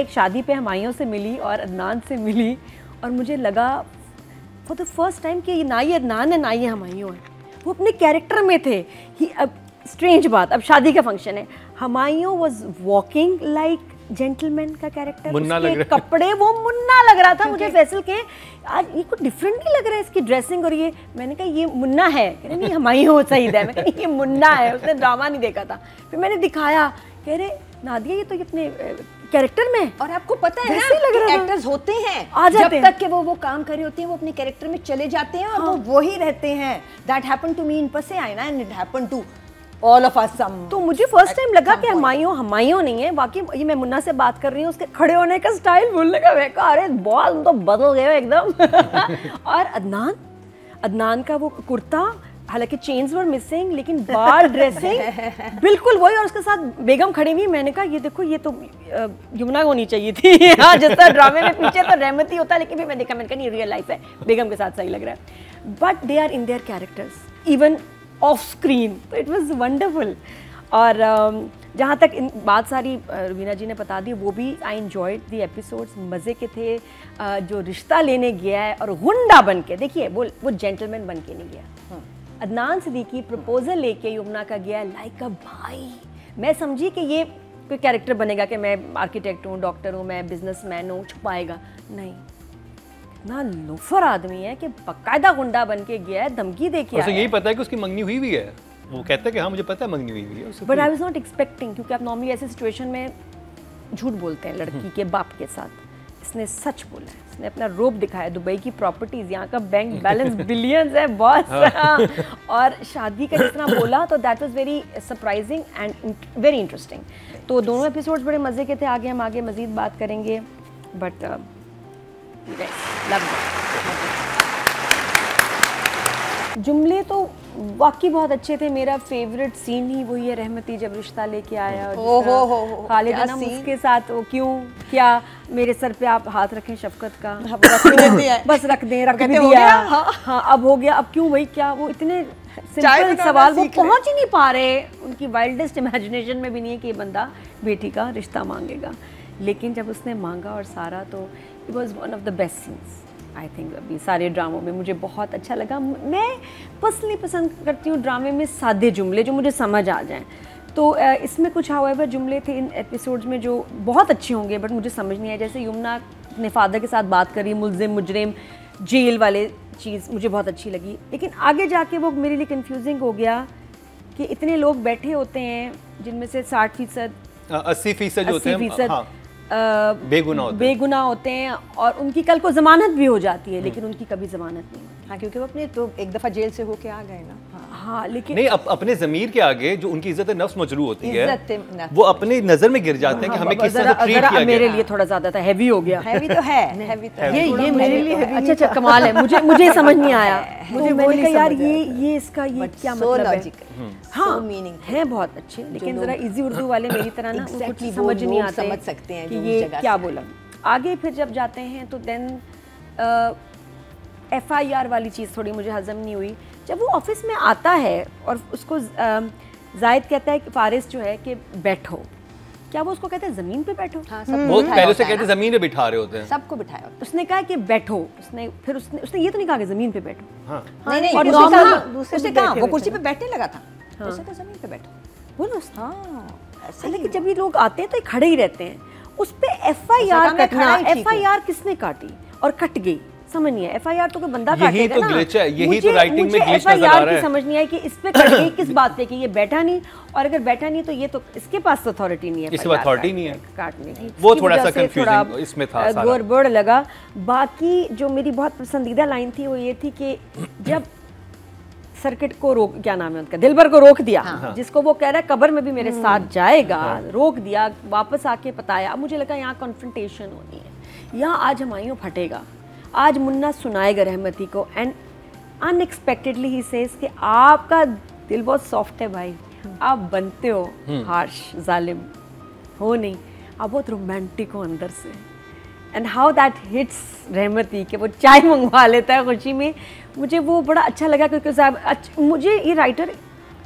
एक शादी पे हमायों से मिली और अदनान से मिली और मुझे लगा फॉर द फर्स्ट टाइम कि ना ये अदनान है ना ये हमायों है, वो अपने कैरेक्टर में थे ही। अब स्ट्रेंज बात, अब शादी का फंक्शन है, Humayun was walking like gentleman का कैरेक्टर, मुन्ना लग रहा, कपड़े वो मुन्ना लग रहा था मुझे फैसल के, आज ये कुछ डिफरेंट नहीं लग रहा है इसकी ड्रेसिंग, और ये मैंने कहा ये मुन्ना है, कह रहे नहीं हमायों सही है, मैं कहा ये मुन्ना है, उसने ड्रामा नहीं देखा था। फिर मैंने दिखाया, कह रहे नादिया ये तो अपने कैरेक्टर में, और आपको पता है ना कि एक्टर्स होते हैं जब तक कि वो काम कर रहे होते हैं वो अपने कैरेक्टर में चले जाते हैं और वो वही रहते हैं। That happened to me in पसे आईना and it happened to all of us some. तो मुझे फर्स्ट टाइम लगा कि हमायों नहीं है, बाकी ये मैं मुन्ना से बात कर रही हूँ, उसके खड़े होने का स्टाइल, बोलने का, मैं कहा अरे बॉल तो बदल गए एकदम। और अदनान का वो कुर्ता, हालांकि चेन्स वर मिसिंग लेकिन बाल ड्रेसिंग बिल्कुल वही, और उसके साथ बेगम खड़ी हुई। मैंने कहा ये देखो ये तो यमुना होनी चाहिए थी। हाँ जिस तरह ड्रामे में पीछे तो रहमती होता है, लेकिन फिर मैं देखा, मैंने कहा नहीं रियल लाइफ है, बेगम के साथ सही लग रहा है। But they are in their characters even off screen, तो इट वॉज वंडरफुल। और जहाँ तक इन बात सारी रुबीना जी ने बता दी, वो भी आई एंजॉयड दी एपिसोड्स, मज़े के थे। जो रिश्ता लेने गया है और गुंडा बन के, देखिए वो जेंटलमैन बन के नहीं गया, अदनान सिद्दीकी प्रपोजल लेके यमुना का गया लाइक अ भाई। मैं समझी कि ये कोई कैरेक्टर बनेगा कि मैं आर्किटेक्ट हूँ, डॉक्टर हूँ, मैं बिजनेसमैन हूँ, छुपाएगा नहीं, इतना लोफर आदमी है कि बाकायदा गुंडा बन के गया है, धमकी दे के आया है। यही पता है कि उसकी मंगनी हुई है, वो कहता है कि हाँ मुझे पता है मंगनी हुई है, but I was not expecting, क्योंकि आप नॉर्मली ऐसे सिचुएशन में झूठ बोलते हैं लड़की के बाप के साथ। इसने सच बोला है, इसने अपना रूप दिखाया, दुबई की प्रॉपर्टीज, यहाँ का बैंक बैलेंस बिलियंस है बॉस। और शादी का जिस तरह बोला, तो that was very surprising and very interesting. तो दोनों एपिसोड्स बड़े मज़े के थे, आगे हम मज़ीद बात करेंगे, बट जुमले तो वाकई बहुत अच्छे थे। मेरा फेवरेट सीन ही वही है, रहमती जब रिश्ता लेके आया और खालिद अनम उसके साथ वो क्यों क्या मेरे सर पे आप हाथ रखें शफकत का, बस रख भी दिया, हाँ अब हो गया, अब क्यों वही क्या, वो इतने सिंपल सवाल वो पहुंच ही नहीं पा रहे, उनकी वाइल्डेस्ट इमेजिनेशन में भी नहीं है कि ये बंदा बेटी का रिश्ता मांगेगा, लेकिन जब उसने मांगा और सारा, तो it was one of the best scenes I think अभी सारे ड्रामों में। मुझे बहुत अच्छा लगा। मैं पर्सनली पसंद करती हूँ ड्रामे में सादे जुमले जो मुझे समझ आ जाएं, तो इसमें कुछ हाउएवर जुमले थे इन एपिसोड्स में जो बहुत अच्छे होंगे बट मुझे समझ नहीं आया। जैसे यमुना अपने फादर के साथ बात करी, मुल्जिम मुजरिम जेल वाले चीज़ मुझे बहुत अच्छी लगी, लेकिन आगे जाके वो मेरे लिए कंफ्यूजिंग हो गया कि इतने लोग बैठे होते हैं जिनमें से 60% 80% होते हैं, हाँ, बेगुनाह होते हैं और उनकी कल को जमानत भी हो जाती है, लेकिन उनकी कभी जमानत नहीं होती। हाँ, क्योंकि वो अपने तो एक दफ़ा जेल से होके आ गए ना। हाँ लेकिन नहीं, अपने ज़मीर के आगे जो उनकी इज्जत नफ्स मजरू होती है, वो अपने नज़र में गिर जाते हैं कि हमें किस तरह से ट्रीट किया गया। मेरे लिए थोड़ा ज़्यादा था, हैवी हो गया। हैवी तो है, हैवी तो है। ये मेरे लिए अच्छा कमाल है, मुझे समझ नहीं आया। मुझे मैंने कहा यार ये इसका ये क्या मतलब है। हाँ है बहुत अच्छे, लेकिन ज़रा इजी उर्दू वाले मेरी तरह ना कुछ समझ नहीं आते, समझ सकते हैं कि ये क्या बोला। आगे फिर जब जाते हैं तो देन FIR वाली चीज़ थोड़ी मुझे हजम नहीं हुई। जब वो ऑफिस में आता है और उसको जायद कहता है कि फारिस जो है कि बैठो, क्या वो उसको कहते हैं ज़मीन पे बैठो? हाँ, वो पहले से कहते हैं ज़मीन पे बिठा रहे होते हैं, सबको बिठाया। उसने कहा कि बैठो, उसने ये तो नहीं कहा कि ज़मीन पे बैठो। हाँ। नहीं, और उसने कहा वो कुर्सी पे बैठने लगा था, उसने कहा ज़मीन पे बैठो बोलो। हाँ ऐसे, लेकिन जब ये लोग आते हैं तो ये खड़े ही रहते हैं। उस पे FIR कटना, FIR किसने काटी और कट गई समझ नहीं है। FIR तो कोई बंदा काटेगा ना, यही तो राइटिंग में ग्लिच नजर आ रहा है। समझ नहीं आया कि इस पे कट गई किस बात पे कि ये बैठा नहीं, और अगर बैठा नहीं तो ये तो इसके पास अथॉरिटी नहीं है, इसके पास अथॉरिटी नहीं है काटने की। वो थोड़ा सा कंफ्यूजिंग इसमें था, गड़बड़ लगा। बाकी जो मेरी बहुत पसंदीदा लाइन थी वो ये थी कि जब सर्किट को रोक, क्या नाम है उनका, दिलबर को रोक दिया, जिसको वो कह रहा है कब्र में भी मेरे साथ जाएगा, रोक दिया, वापस आके बताया। अब मुझे लगा यहाँ कॉन्फ्रंटेशन होनी है, यहाँ आज हमायूं फटेगा, आज मुन्ना सुनाएगा रहमती को, एंड अनएक्सपेक्टेडली ही सेज कि आपका दिल बहुत सॉफ्ट है भाई, आप बनते हो हार्श जालिम हो नहीं, आप बहुत रोमांटिक हो अंदर से। एंड हाउ दैट हिट्स रहमती कि वो चाय मंगवा लेता है खुशी में, मुझे वो बड़ा अच्छा लगा। क्योंकि मुझे ये राइटर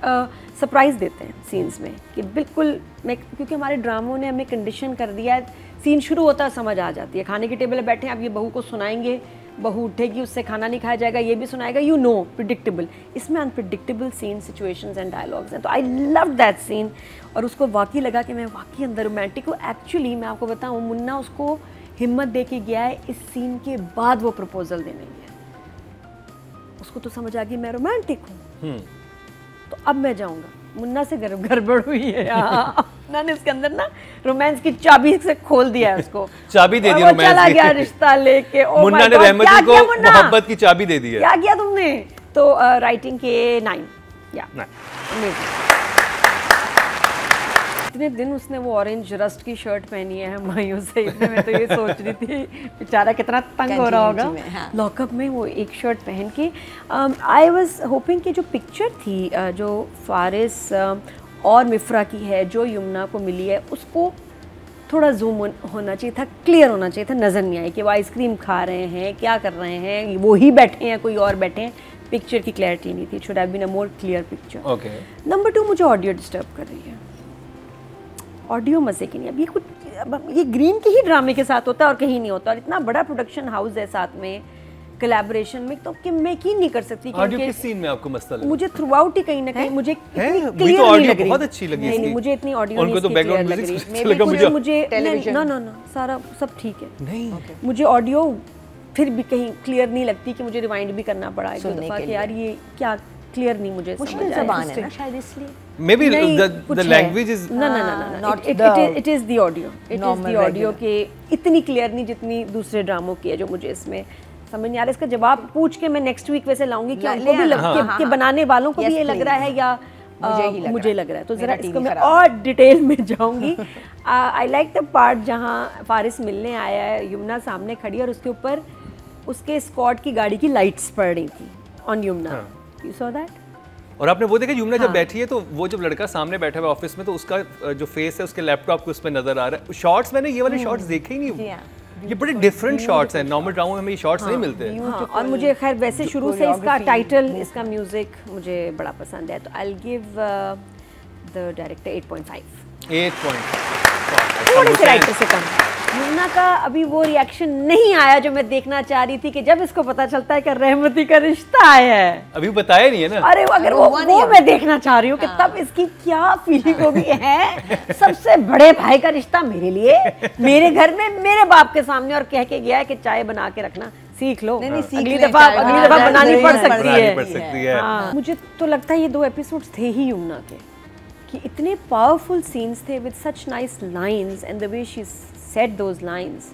सरप्राइज़ देते हैं सीन्स में कि बिल्कुल मैं, क्योंकि हमारे ड्रामों ने हमें कंडीशन कर दिया है सीन शुरू होता है समझ आ जाती है। खाने की टेबल पे बैठे हैं, आप ये बहू को सुनाएंगे, बहू उठेगी, उससे खाना नहीं खाया जाएगा, ये भी सुनाएगा, यू नो, प्रिडिक्टेबल। इसमें unpredictable scene, situations and dialogues हैं। तो आई लव दैट सीन, और उसको वाकई लगा कि मैं वाकई अंदर रोमांटिक हूँ। एक्चुअली मैं आपको बताऊँ, मुन्ना उसको हिम्मत दे के गया है, इस सीन के बाद वो प्रपोजल देने गया। उसको तो समझ आ गई मैं रोमांटिक हूँ, तो अब मैं जाऊँगा। मुन्ना से गड़बड़ हुई है यहाँ। मैंने उसके अंदर ना रोमांस की चाबी से खोल दिया है उसको। चाबी दे दी रोमांस की। चला गया रिश्ता लेके। मुन्ना ने रहमती को मोहब्बत की चाबी दे दी है। क्या किया तुमने? तो राइटिंग के 9 या इतने दिन उसने वो ऑरेंज रस्ट की शर्ट पहनी है हुमायूं से, इसलिए मैं तो ये सोच रही थी बेचारा कितना तंग हो रहा होगा लॉकअप में वो एक शर्ट पहन के। आई वाज होपिंग कि जो पिक्चर थी जो फारिस और मिफ्रा की है, जो यमुना को मिली है, उसको थोड़ा जूम होना चाहिए था, क्लियर होना चाहिए था। नज़र नहीं आई कि वो आइसक्रीम खा रहे हैं, क्या कर रहे हैं, वो ही बैठे हैं, कोई और बैठे हैं। पिक्चर की क्लैरिटी नहीं थी। Should have been a more clear picture. Okay. Number 2, मुझे ऑडियो डिस्टर्ब कर रही है। ऑडियो मज़े की नहीं। अब ये कुछ ये ग्रीन के ही ड्रामे के साथ होता है और कहीं नहीं होता, और इतना बड़ा प्रोडक्शन हाउस है साथ में कोलैबोरेशन में, तो कि मैं यकीन नहीं कर सकती कि ऑडियो किस सीन में आपको मसला लगा? मुझे थ्रू आउट ही कहीं ना कहीं मुझे क्लियर नहीं लग रही। बहुत अच्छी लगी। नहीं, मुझे इतनी ऑडियो उनको तो बैकग्राउंड म्यूजिक लगा मुझे ना सारा सब ठीक है। नहीं, मुझे ऑडियो फिर भी कहीं क्लियर नहीं लगती कि मुझे रिवाइंड भी करना पड़ा एक दफा कि यार ये क्या क्लियर नहीं मुझे समझ आया। ज़बान है ना शायद, इसलिए maybe the language is no it is the audio, it is the audio के इतनी क्लियर नहीं जितनी दूसरे ड्रामों की है, जो मुझे इसमें समझ नहीं आ रहा। इसका जवाब पूछ के मैं नेक्स्ट वीक वैसे लाऊंगी कि उनको भी कि बनाने वालों को भी ये लग रहा है या मुझे लग रहा है। तो जरा इसको मैं और डिटेल में जाऊंगी। आई लाइक द पार्ट जहाँ फारिस मिलने आया है, यमुना सामने खड़ी और उसके ऊपर उसके स्क्वाड की गाड़ी की लाइट्स पड़ रही थी on Yamuna. You saw that? और आपने वो देखा यमुना जब बैठी है तो वो जब लड़का सामने बैठा हुआ ऑफिस में, तो उसका जो फेस है उसके लैपटॉप के उस पर नजर आ रहा है। शॉट्स मैंने ये वाले शॉट्स देखे ही नहीं। ये बड़े डिफरेंट शॉट्स हैं, नॉर्मल ड्रामा में हमें ये शॉट्स नहीं मिलते। और मुझे खैर वैसे शुरू से इसका टाइटल, इसका म्यूजिक मुझे बड़ा पसंद है, तो I will give the director 8.5। 8.5 थोड़े से राइटर से कम। यमुना का अभी वो रिएक्शन नहीं आया जो मैं देखना चाह रही थी कि जब इसको पता चलता है कि रहमती का रिश्ता आया है। अभी बताया नहीं है ना। अरे अगर वो मैं देखना चाह रही हूँ कि तब इसकी क्या फीलिंग होगी है। सबसे बड़े भाई का रिश्ता मेरे लिए, मेरे घर में, मेरे बाप के सामने, और कह के गया है कि चाय बना के रखना सीख लो। अगली दफा बनानी पड़ सकती है। मुझे तो लगता है ये 2 एपिसोड्स थे ही यमुना के, कि इतने पावरफुल सीन्स थे with such nice lines and the way she said those lines.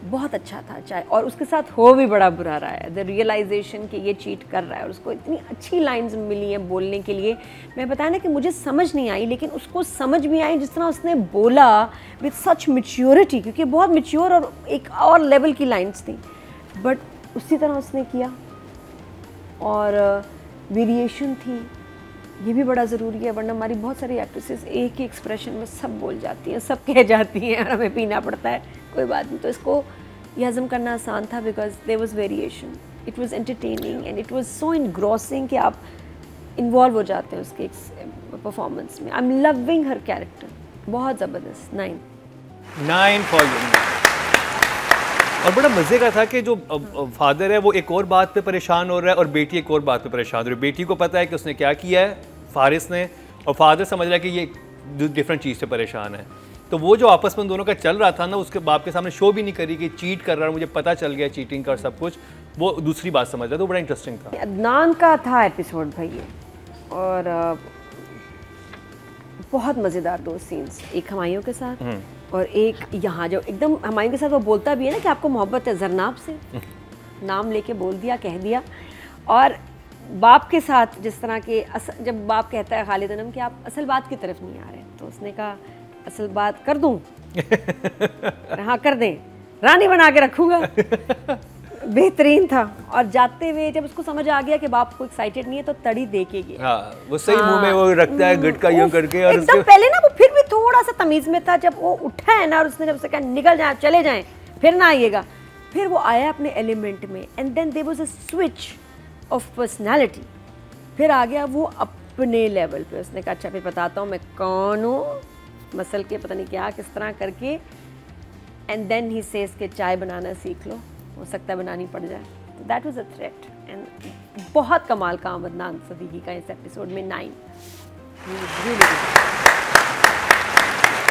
बहुत अच्छा था। चाहे और उसके साथ हो भी बड़ा बुरा रहा है, द रियलाइजेशन कि ये चीट कर रहा है, और उसको इतनी अच्छी लाइंस मिली हैं बोलने के लिए। मैं बताया ना कि मुझे समझ नहीं आई, लेकिन उसको समझ भी आई जिस तरह उसने बोला विद सच मैच्योरिटी, क्योंकि बहुत मैच्योर और एक और लेवल की लाइंस थी, बट उसी तरह उसने किया। और वेरिएशन थी, ये भी बड़ा ज़रूरी है, वरना हमारी बहुत सारी एक्ट्रेसेस एक ही एक्सप्रेशन में सब बोल जाती हैं, सब कह जाती हैं और हमें पीना पड़ता है। कोई बात नहीं। तो इसको ये हज़म करना आसान था because there was variation, it was entertaining and it was so engrossing कि आप इन्वॉल्व हो जाते हैं उसके परफॉर्मेंस में। आई एम लविंग हर कैरेक्टर, बहुत ज़बरदस्त। 9 फॉर यू। और बड़ा मज़े का था कि जो फादर है वो एक और बात पे परेशान हो रहा है और बेटी एक और बात पे परेशान हो रही है। बेटी को पता है कि उसने क्या किया है फारिस ने, और फादर समझ रहा है कि ये डिफरेंट चीज़ से परेशान है। तो वो जो आपस में दोनों का चल रहा था ना, उसके बाप के सामने शो भी नहीं करी कि चीट कर रहा है, मुझे पता चल गया चीटिंग का और सब कुछ, वो दूसरी बात समझ रहा था। तो बड़ा इंटरेस्टिंग था। अदनान का था एपिसोड भाई ये, और बहुत मज़ेदार 2 सीन्स, एक हुमायूं के साथ और एक यहाँ जो एकदम हुमायूं के साथ वो बोलता भी है ना कि आपको मोहब्बत है जरनाब से, नाम लेके बोल दिया, कह दिया। और बाप के साथ जिस तरह के जब बाप कहता है खालिद अनम कि आप असल बात की तरफ नहीं आ रहे, तो उसने कहा असल बात कर दूं? हाँ कर दें, रानी बना के रखूँगा। बेहतरीन था। और जाते हुए जब उसको समझ आ गया कि बाप को एक्साइटेड नहीं है, तो तड़ी दे के गया। हाँ, वो सही मुंह में वो रखता है गुटका यूं करके। और एकदम पहले ना वो फिर भी थोड़ा सा तमीज में था, जब वो उठा है ना और उसने जब से कहा निकल जाए, चले जाएं, फिर ना आइएगा, फिर वो आया अपने एलिमेंट में। And then there was a switch of personality, फिर आ गया वो अपने लेवल पे। उसने कहा अच्छा फिर बताता हूँ मैं कौन हूँ, मसल के पता नहीं क्या किस तरह करके एंड देन ही सेज के चाय बनाना सीख लो, हो सकता है बनानी पड़ जाए। तो that was a threat. And बहुत कमाल काम अदनान सदीकी का इस एपिसोड में 9 really good.